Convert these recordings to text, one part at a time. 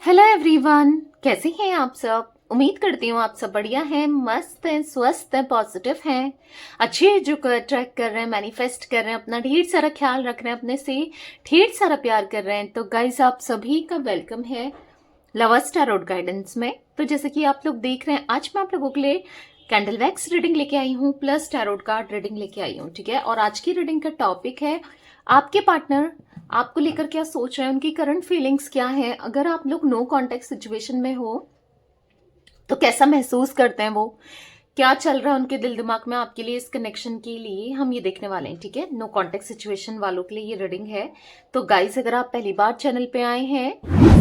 Hello everyone, कैसे हैं आप सब। उम्मीद करती हूँ आप सब बढ़िया हैं, मस्त हैं, स्वस्थ हैं, पॉजिटिव हैं, अच्छे जो ट्रैक कर रहे हैं, मैनिफेस्ट कर रहे हैं, अपना ढेर सारा ख्याल रख रहे हैं, अपने से ढेर सारा प्यार कर रहे हैं। तो गाइस, आप सभी का वेलकम है लवर्स टैरोट गाइडेंस में। तो जैसे कि आप लोग देख रहे हैं, आज मैं आप लोगों के लिए कैंडल वैक्स रीडिंग लेके आई हूँ प्लस टैरोट कार्ड रीडिंग लेके आई हूँ, ठीक है। और आज की रीडिंग का टॉपिक है आपके पार्टनर आपको लेकर क्या सोच रहे हैं, उनकी करंट फीलिंग्स क्या है। अगर आप लोग नो कांटेक्ट सिचुएशन में हो तो कैसा महसूस करते हैं, वो क्या चल रहा है उनके दिल दिमाग में आपके लिए, इस कनेक्शन के लिए हम ये देखने वाले हैं, ठीक है। नो कांटेक्ट सिचुएशन वालों के लिए ये रीडिंग है। तो गाइस, अगर आप पहली बार चैनल पे आए हैं,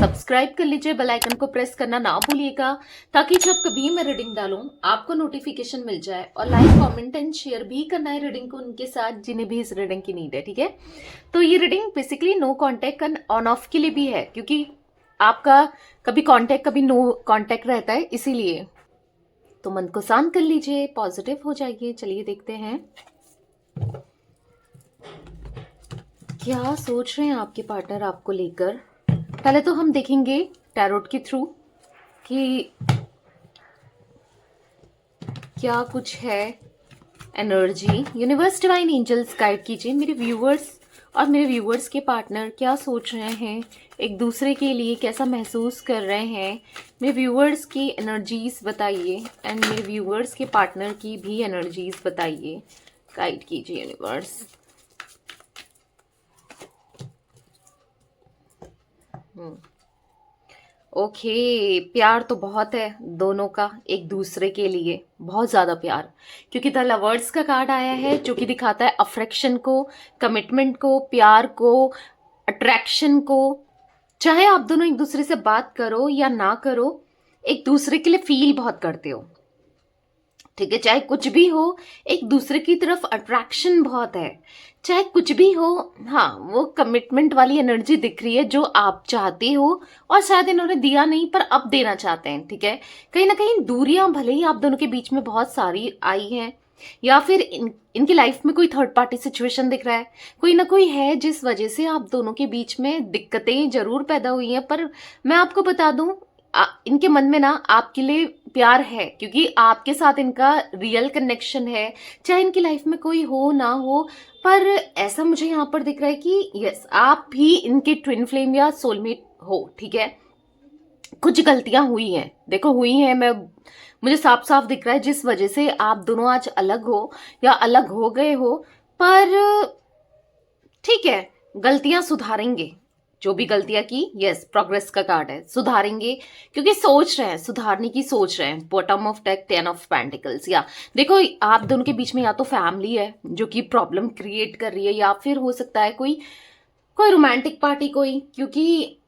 सब्सक्राइब कर लीजिए, बेल आइकन को प्रेस करना ना भूलिएगा, ताकि जब कभी मैं रीडिंग डालूं आपको नोटिफिकेशन मिल जाए। और लाइक, कमेंट एंड शेयर भी करना है रीडिंग को उनके साथ जिन्हें भी इस रीडिंग की नीड है, ठीक है। तो ये reading basically no contact on off के लिए भी है, क्योंकि आपका कभी कांटेक्ट कभी नो कांटेक्ट रहता है, इसीलिए तो मन को शांत कर लीजिए, पॉजिटिव हो जाइए। चलिए देखते हैं क्या सोच रहे हैं आपके पार्टनर आपको लेकर। पहले तो हम देखेंगे टैरोट के थ्रू कि क्या कुछ है energy. Universe divine angels guide कीजिए मेरे व्यूवर्स और मेरे व्यूवर्स के पार्टनर क्या सोच रहे हैं, एक दूसरे के लिए कैसा महसूस कर रहे हैं। मेरे व्यूवर्स की एनर्जीज बताइए एंड मेरे व्यूवर्स के पार्टनर की भी एनर्जीज बताइए, गाइड कीजिए यूनिवर्स। ओके, प्यार तो बहुत है दोनों का एक दूसरे के लिए, बहुत ज्यादा प्यार, क्योंकि द लवर्स का कार्ड आया है जो कि दिखाता है अफेक्शन को, कमिटमेंट को, प्यार को, अट्रैक्शन को। चाहे आप दोनों एक दूसरे से बात करो या ना करो, एक दूसरे के लिए फील बहुत करते हो, ठीक है। चाहे कुछ भी हो, एक दूसरे की तरफ अट्रैक्शन बहुत है, चाहे कुछ भी हो। हाँ, वो कमिटमेंट वाली एनर्जी दिख रही है जो आप चाहते हो, और शायद इन्होंने दिया नहीं पर अब देना चाहते हैं, ठीक है। कहीं ना कहीं दूरियां भले ही आप दोनों के बीच में बहुत सारी आई हैं, या फिर इनकी लाइफ में कोई थर्ड पार्टी सिचुएशन दिख रहा है, कोई ना कोई है जिस वजह से आप दोनों के बीच में दिक्कतें जरूर पैदा हुई हैं। पर मैं आपको बता दूं, इनके मन में ना आपके लिए प्यार है, क्योंकि आपके साथ इनका रियल कनेक्शन है, चाहे इनकी लाइफ में कोई हो ना हो। पर ऐसा मुझे यहाँ पर दिख रहा है कि यस, आप भी इनके ट्विन फ्लेम या सोलमेट हो, ठीक है। कुछ गलतियां हुई हैं, देखो हुई हैं, मुझे साफ साफ दिख रहा है जिस वजह से आप दोनों आज अलग हो या अलग हो गए हो। पर ठीक है, गलतियां सुधारेंगे, जो भी गलतियां की, यस, प्रोग्रेस का कार्ड है, सुधारेंगे, क्योंकि सोच रहे हैं, सुधारने की सोच रहे हैं। Bottom of deck, 10 of pentacles. या देखो, आप दोनों के बीच में या तो फैमिली है जो कि प्रॉब्लम क्रिएट कर रही है, या फिर हो सकता है कोई कोई रोमांटिक पार्टी, कोई, क्योंकि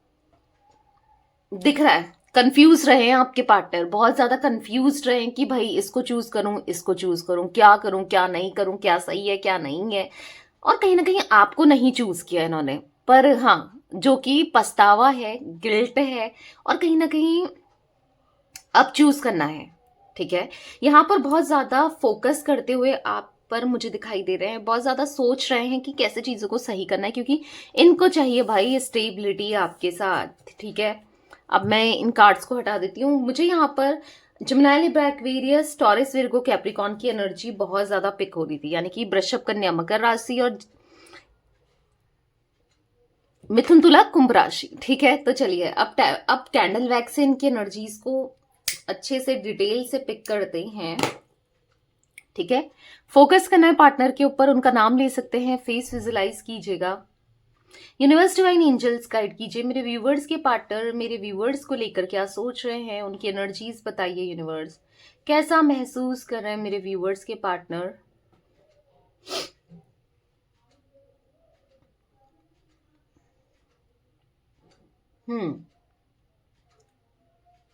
दिख रहा है कंफ्यूज रहे हैं आपके पार्टनर, बहुत ज्यादा कंफ्यूज रहे हैं कि भाई इसको चूज करूं, इसको चूज करूं, क्या करूं, क्या नहीं करूं, क्या सही है, क्या नहीं है। और कहीं ना कहीं आपको नहीं चूज किया इन्होंने, पर हाँ, जो कि पछतावा है, गिल्ट है, और कहीं ना कहीं अब चूज करना है, ठीक है। यहाँ पर बहुत ज्यादा फोकस करते हुए आप पर मुझे दिखाई दे रहे हैं, बहुत ज्यादा सोच रहे हैं कि कैसे चीजों को सही करना है, क्योंकि इनको चाहिए भाई स्टेबिलिटी आपके साथ, ठीक है। अब मैं इन कार्ड्स को हटा देती हूँ। मुझे यहाँ पर जमिनी, Libra, Aquarius, taurus, Virgo, Capricorn की एनर्जी बहुत ज्यादा पिक हो रही थी, यानी कि वृषभ, कन्या, मकर राशि और मिथुन, तुला, कुंभ राशि, ठीक है। तो चलिए अब कैंडल वैक्स से इनकी एनर्जीज को अच्छे से डिटेल से पिक करते हैं, ठीक है। फोकस करना है पार्टनर के ऊपर, उनका नाम ले सकते हैं, फेस विजुलाइज कीजिएगा। यूनिवर्स डिवाइन एंजल्स गाइड कीजिए मेरे व्यूवर्स के पार्टनर मेरे व्यूवर्स को लेकर क्या सोच रहे हैं, उनकी एनर्जीज बताइए यूनिवर्स, कैसा महसूस कर रहे हैं मेरे व्यूवर्स के पार्टनर।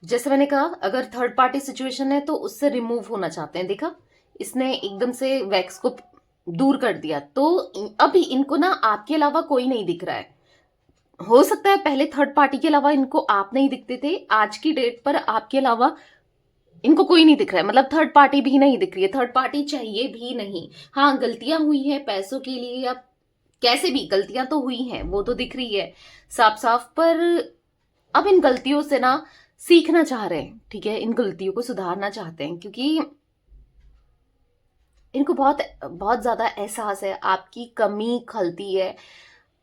जैसे मैंने कहा, अगर थर्ड पार्टी सिचुएशन है तो उससे रिमूव होना चाहते हैं। देखा, इसने एकदम से वैक्स को दूर कर दिया, तो अभी इनको ना आपके अलावा कोई नहीं दिख रहा है। हो सकता है पहले थर्ड पार्टी के अलावा इनको आप नहीं दिखते थे, आज की डेट पर आपके अलावा इनको कोई नहीं दिख रहा है, मतलब थर्ड पार्टी भी नहीं दिख रही है, थर्ड पार्टी चाहिए भी नहीं। हाँ, गलतियां हुई हैं पैसों के लिए या कैसे भी, गलतियां तो हुई हैं, वो तो दिख रही है साफ साफ। पर अब इन गलतियों से ना सीखना चाह रहे हैं, ठीक है, इन गलतियों को सुधारना चाहते हैं, क्योंकि इनको बहुत बहुत ज्यादा एहसास है आपकी कमी खलती है,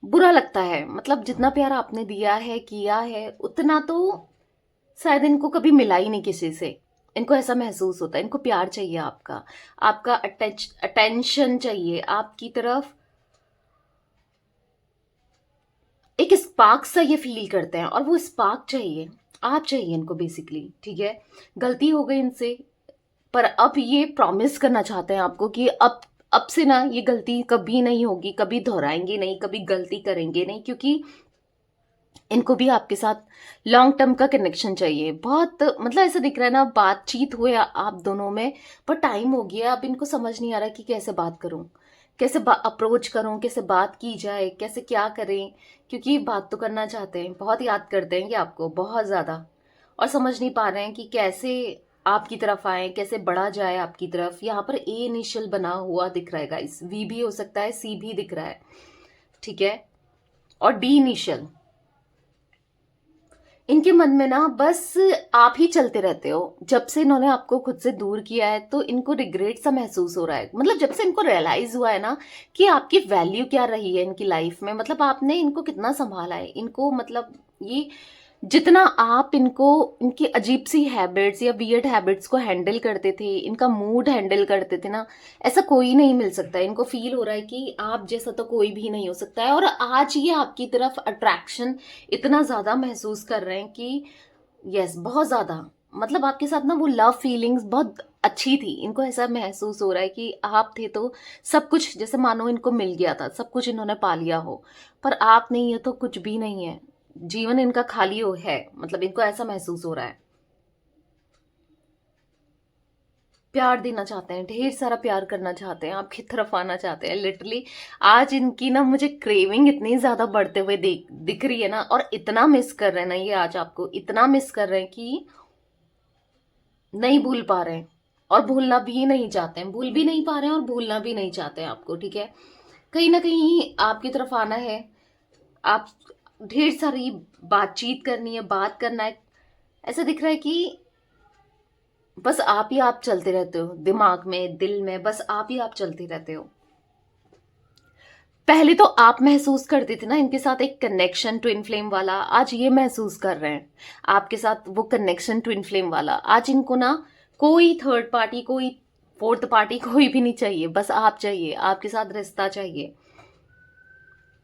बुरा लगता है। मतलब जितना प्यार आपने दिया है किया है उतना तो शायद इनको कभी मिला ही नहीं किसी से। इनको ऐसा महसूस होता है, इनको प्यार चाहिए आपका, आपका अटेंशन चाहिए आपकी तरफ। एक स्पार्क सा ये फील करते हैं, और वो स्पार्क चाहिए, आप चाहिए इनको बेसिकली, ठीक है। गलती हो गई इनसे, पर अब ये प्रॉमिस करना चाहते हैं आपको कि अब से ना ये गलती कभी नहीं होगी, कभी दोहराएंगे नहीं, कभी गलती करेंगे नहीं, क्योंकि इनको भी आपके साथ लॉन्ग टर्म का कनेक्शन चाहिए। बहुत मतलब ऐसा दिख रहा है ना, बातचीत हुए आप दोनों में, पर टाइम हो गया, अब इनको समझ नहीं आ रहा कि कैसे बात करूं, कैसे अप्रोच करूं, कैसे बात की जाए, कैसे क्या करें, क्योंकि बात तो करना चाहते हैं, बहुत याद करते हैं कि आपको बहुत ज़्यादा, और समझ नहीं पा रहे हैं कि कैसे आपकी तरफ आए, कैसे बढ़ा जाए आपकी तरफ। यहाँ पर ए इनिशियल बना हुआ दिख रहा है गाइस, वी भी हो सकता है, सी भी दिख रहा है, ठीक है, और डी इनिशियल। इनके मन में ना बस आप ही चलते रहते हो। जब से इन्होंने आपको खुद से दूर किया है तो इनको रिग्रेट सा महसूस हो रहा है। मतलब जब से इनको रियलाइज हुआ है ना कि आपकी वैल्यू क्या रही है इनकी लाइफ में, मतलब आपने इनको कितना संभाला है, इनको मतलब ये जितना आप इनको इनकी अजीब सी हैबिट्स या वियर्ड हैबिट्स को हैंडल करते थे, इनका मूड हैंडल करते थे ना, ऐसा कोई नहीं मिल सकता। इनको फील हो रहा है कि आप जैसा तो कोई भी नहीं हो सकता है, और आज ये आपकी तरफ अट्रैक्शन इतना ज्यादा महसूस कर रहे हैं कि यस, बहुत ज्यादा, मतलब आपके साथ ना वो लव फीलिंग्स बहुत अच्छी थी। इनको ऐसा महसूस हो रहा है कि आप थे तो सब कुछ जैसे मानो इनको मिल गया था, सब कुछ इन्होंने पा लिया हो, पर आप नहीं है तो कुछ भी नहीं है, जीवन इनका खाली हो है, मतलब इनको ऐसा महसूस हो रहा है। प्यार देना चाहते हैं, ढेर सारा प्यार करना चाहते हैं, आपकी तरफ आना चाहते हैं लिटरली। आज इनकी ना मुझे क्रेविंग इतनी ज्यादा बढ़ते हुए दिख रही है ना, और इतना मिस कर रहे हैं ना ये, आज आपको इतना मिस कर रहे हैं कि नहीं भूल पा रहे हैं, और भूलना भी नहीं चाहते हैं, भूल भी नहीं पा रहे हैं और भूलना भी नहीं चाहते हैं आपको, ठीक है। कहीं ना कहीं आपकी तरफ आना है, आप ढेर सारी बातचीत करनी है, बात करना है। ऐसा दिख रहा है कि बस आप ही आप चलते रहते हो, दिमाग में दिल में बस आप ही आप चलते रहते हो। पहले तो आप महसूस करते थे ना इनके साथ एक कनेक्शन ट्विन फ्लेम वाला, आज ये महसूस कर रहे हैं आपके साथ वो कनेक्शन ट्विन फ्लेम वाला। आज इनको ना कोई थर्ड पार्टी, कोई फोर्थ पार्टी कोई भी नहीं चाहिए, बस आप चाहिए, आपके साथ रिश्ता चाहिए।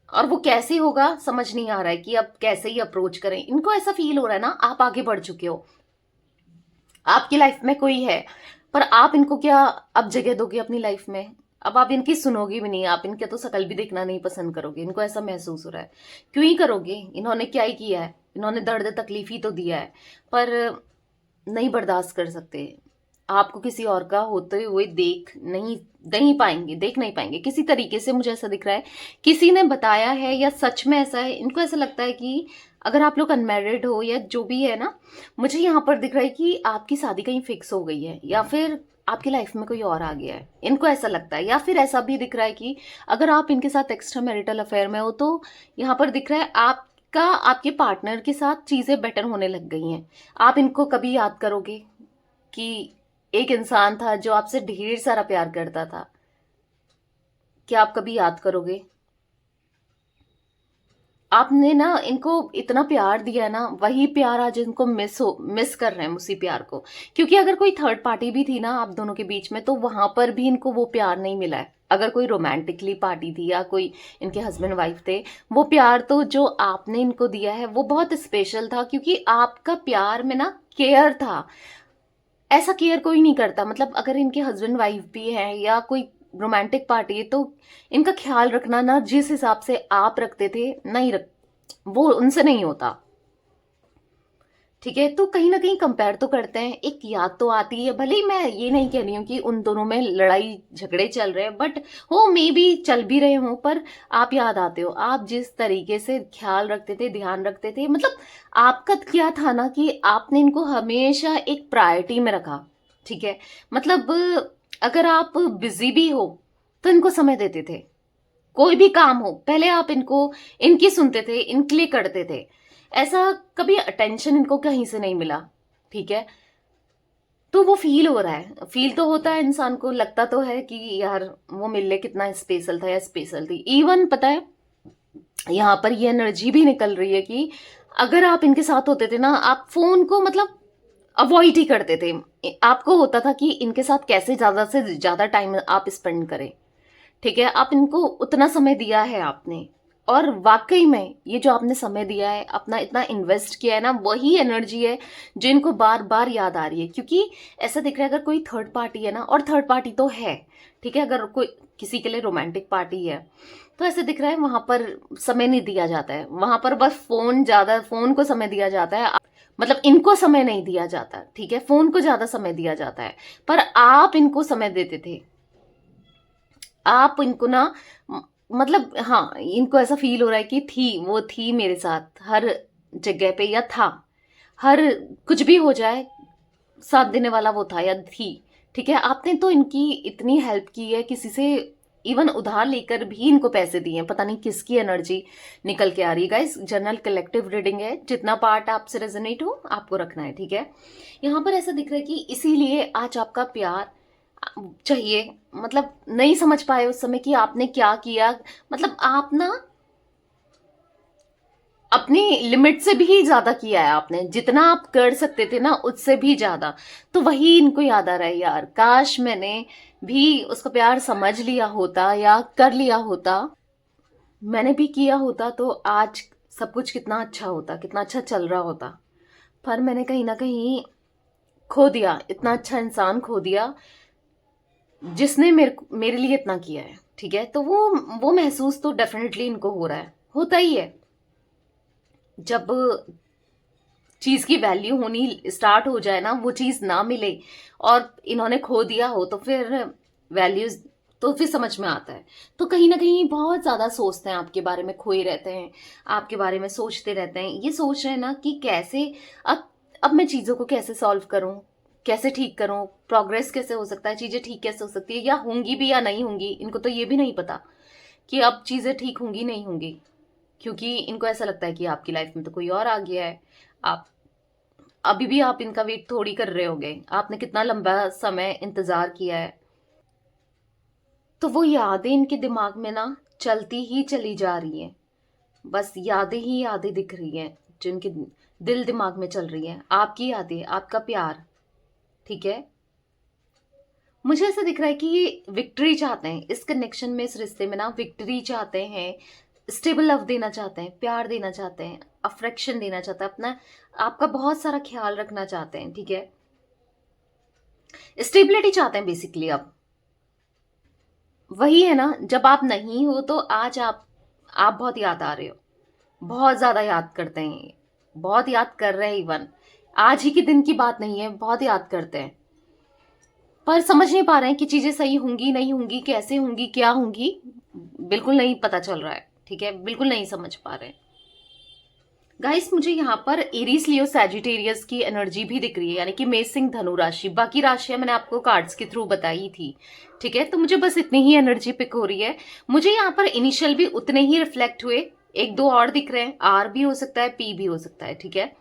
और वो कैसे होगा समझ नहीं आ रहा है कि अब कैसे ही अप्रोच करें। इनको ऐसा फील हो रहा है ना आप आगे बढ़ चुके हो, आपकी लाइफ में कोई है, पर आप इनको क्या अब जगह दोगे अपनी लाइफ में? अब आप इनकी सुनोगे भी नहीं, आप इनके तो शकल भी देखना नहीं पसंद करोगे। इनको ऐसा महसूस हो रहा है, क्यों ही करोगे, इन्होंने क्या ही किया है, इन्होंने दर्द तकलीफ ही तो दिया है, पर नहीं बर्दाश्त कर सकते। आपको किसी और का होते हुए देख नहीं पाएंगे किसी तरीके से। मुझे ऐसा दिख रहा है किसी ने बताया है, या सच में ऐसा है। इनको ऐसा लगता है कि अगर आप लोग अनमैरिड हो या जो भी है ना, मुझे यहाँ पर दिख रहा है कि आपकी शादी कहीं फिक्स हो गई है, या फिर आपकी लाइफ में कोई और आ गया है, इनको ऐसा लगता है। या फिर ऐसा भी दिख रहा है कि अगर आप इनके साथ एक्स्ट्रा मैरिटल अफेयर में हो तो यहाँ पर दिख रहा है आपका आपके पार्टनर के साथ चीजें बेटर होने लग गई हैं। आप इनको कभी याद करोगे कि एक इंसान था जो आपसे ढेर सारा प्यार करता था, क्या आप कभी याद करोगे? आपने ना इनको इतना प्यार दिया ना, वही प्यार आज इनको मिस कर रहे हैं उसी प्यार को। क्योंकि अगर कोई थर्ड पार्टी भी थी ना आप दोनों के बीच में, तो वहां पर भी इनको वो प्यार नहीं मिला है। अगर कोई रोमांटिकली पार्टी थी या कोई इनके हस्बैंड वाइफ थे, वो प्यार तो जो आपने इनको दिया है वो बहुत स्पेशल था, क्योंकि आपका प्यार में ना केयर था। ऐसा केयर कोई नहीं करता, मतलब अगर इनके हस्बैंड वाइफ भी हैं या कोई रोमांटिक पार्टी है, तो इनका ख्याल रखना ना जिस हिसाब से आप रखते थे, नहीं रख, वो उनसे नहीं होता, ठीक है। तो कहीं ना कहीं कंपेयर तो करते हैं, एक याद तो आती है। भले ही मैं ये नहीं कह रही हूँ कि उन दोनों में लड़ाई झगड़े चल रहे हैं, बट हो मे बी चल भी रहे हों, पर आप याद आते हो। आप जिस तरीके से ख्याल रखते थे, ध्यान रखते थे, मतलब आपका क्या था ना कि आपने इनको हमेशा एक प्रायोरिटी में रखा, ठीक है। मतलब अगर आप बिजी भी हो तो इनको समय देते थे, कोई भी काम हो पहले आप इनको इनकी सुनते थे, इनके लिए करते थे। ऐसा कभी अटेंशन इनको कहीं से नहीं मिला, ठीक है। तो वो फील हो रहा है, फील तो होता है इंसान को, लगता तो है कि यार वो मेरे लिए कितना स्पेशल था या स्पेशल थी। इवन पता है यहाँ पर ये एनर्जी भी निकल रही है कि अगर आप इनके साथ होते थे ना, आप फोन को मतलब अवॉइड ही करते थे। आपको होता था कि इनके साथ कैसे ज्यादा से ज्यादा टाइम आप स्पेंड करें, ठीक है। आप इनको उतना समय दिया है आपने, और वाकई में ये जो आपने समय दिया है, अपना इतना इन्वेस्ट किया है ना, वही एनर्जी है जो इनको बार बार याद आ रही है। क्योंकि ऐसा दिख रहा है अगर कोई थर्ड पार्टी है ना, और थर्ड पार्टी तो है, ठीक है, अगर कोई किसी के लिए रोमांटिक पार्टी है तो ऐसे दिख रहा है वहां पर समय नहीं दिया जाता है, वहां पर बस फोन को समय दिया जाता है। मतलब इनको समय नहीं दिया जाता, ठीक है, फोन को ज्यादा समय दिया जाता है। पर आप इनको समय देते थे, आप इनको ना मतलब हाँ, इनको ऐसा फील हो रहा है कि वो थी मेरे साथ हर जगह पे, या था, हर कुछ भी हो जाए साथ देने वाला वो था या थी, ठीक है। आपने तो इनकी इतनी हेल्प की है, किसी से इवन उधार लेकर भी इनको पैसे दिए हैं। पता नहीं किसकी एनर्जी निकल के आ रही है। गाइस जनरल कलेक्टिव रीडिंग है, जितना पार्ट आपसे रेजोनेट हो आपको रखना है, ठीक है। यहाँ पर ऐसा दिख रहा है कि इसीलिए आज आपका प्यार चाहिए। मतलब नहीं समझ पाए उस समय कि आपने क्या किया। मतलब आप ना अपनी लिमिट से भी ज्यादा किया है आपने, जितना आप कर सकते थे ना उससे भी ज्यादा। तो वही इनको याद आ रहा है, यार काश मैंने भी उसका प्यार समझ लिया होता या कर लिया होता, मैंने भी किया होता तो आज सब कुछ कितना अच्छा होता, कितना अच्छा चल रहा होता। पर मैंने कहीं ना कहीं खो दिया, इतना अच्छा इंसान खो दिया जिसने मेरे लिए इतना किया है, ठीक है। तो वो महसूस तो डेफिनेटली इनको हो रहा है, होता ही है। जब चीज की वैल्यू होनी स्टार्ट हो जाए ना, वो चीज ना मिले और इन्होंने खो दिया हो, तो फिर वैल्यूज तो फिर समझ में आता है। तो कहीं ना कहीं बहुत ज्यादा सोचते हैं आपके बारे में, खोए रहते हैं, आपके बारे में सोचते रहते हैं। ये सोच रहे हैं ना कि कैसे अब मैं चीजों को कैसे सॉल्व करूं, कैसे ठीक करूं, प्रोग्रेस कैसे हो सकता है, चीजें ठीक कैसे हो सकती है, या होंगी भी या नहीं होंगी। इनको तो ये भी नहीं पता कि अब चीजें ठीक होंगी नहीं होंगी, क्योंकि इनको ऐसा लगता है कि आपकी लाइफ में तो कोई और आ गया है। आप अभी भी आप इनका वेट थोड़ी कर रहे होगे, आपने कितना लंबा समय इंतजार किया है। तो वो यादें इनके दिमाग में ना चलती ही चली जा रही हैं, बस यादें ही यादें दिख रही हैं जो इनके दिल दिमाग में चल रही हैं, आपकी यादें, आपका प्यार, ठीक है। मुझे ऐसा दिख रहा है कि ये विक्ट्री चाहते हैं इस कनेक्शन में, इस रिश्ते में ना विक्ट्री चाहते हैं, स्टेबल लव देना चाहते हैं, प्यार देना चाहते हैं, अफेक्शन देना चाहते हैं, अपना आपका बहुत सारा ख्याल रखना चाहते हैं, ठीक है। स्टेबिलिटी चाहते हैं बेसिकली। अब वही है ना, जब आप नहीं हो तो आज आप बहुत याद आ रहे हो, बहुत ज्यादा याद करते हैं, बहुत याद कर रहे हैं। इवन आज ही के दिन की बात नहीं है, बहुत याद करते हैं, पर समझ नहीं पा रहे हैं कि चीजें सही होंगी नहीं होंगी, कैसे होंगी, क्या होंगी, बिल्कुल नहीं पता चल रहा है, ठीक है, बिल्कुल नहीं समझ पा रहे हैं। गाइस मुझे यहाँ पर एरीज लियो सैजिटेरियस की एनर्जी भी दिख रही है, यानी कि मेष सिंह धनु राशि। बाकी राशियां मैंने आपको कार्ड्स के थ्रू बताई थी, ठीक है। तो मुझे बस इतनी ही एनर्जी पिक हो रही है। मुझे यहाँ पर इनिशियल भी उतने ही रिफ्लेक्ट हुए, एक दो और दिख रहे हैं, आर भी हो सकता है, पी भी हो सकता है, ठीक है।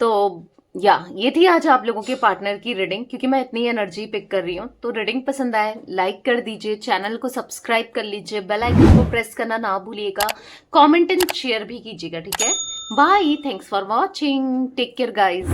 तो ये थी आज आप लोगों के पार्टनर की रीडिंग। क्योंकि मैं इतनी एनर्जी पिक कर रही हूँ, तो रीडिंग पसंद आए लाइक कर दीजिए, चैनल को सब्सक्राइब कर लीजिए, बेल आइकन को प्रेस करना ना भूलिएगा, कमेंट एंड शेयर भी कीजिएगा, ठीक है। Bye, thanks for watching, take care guys.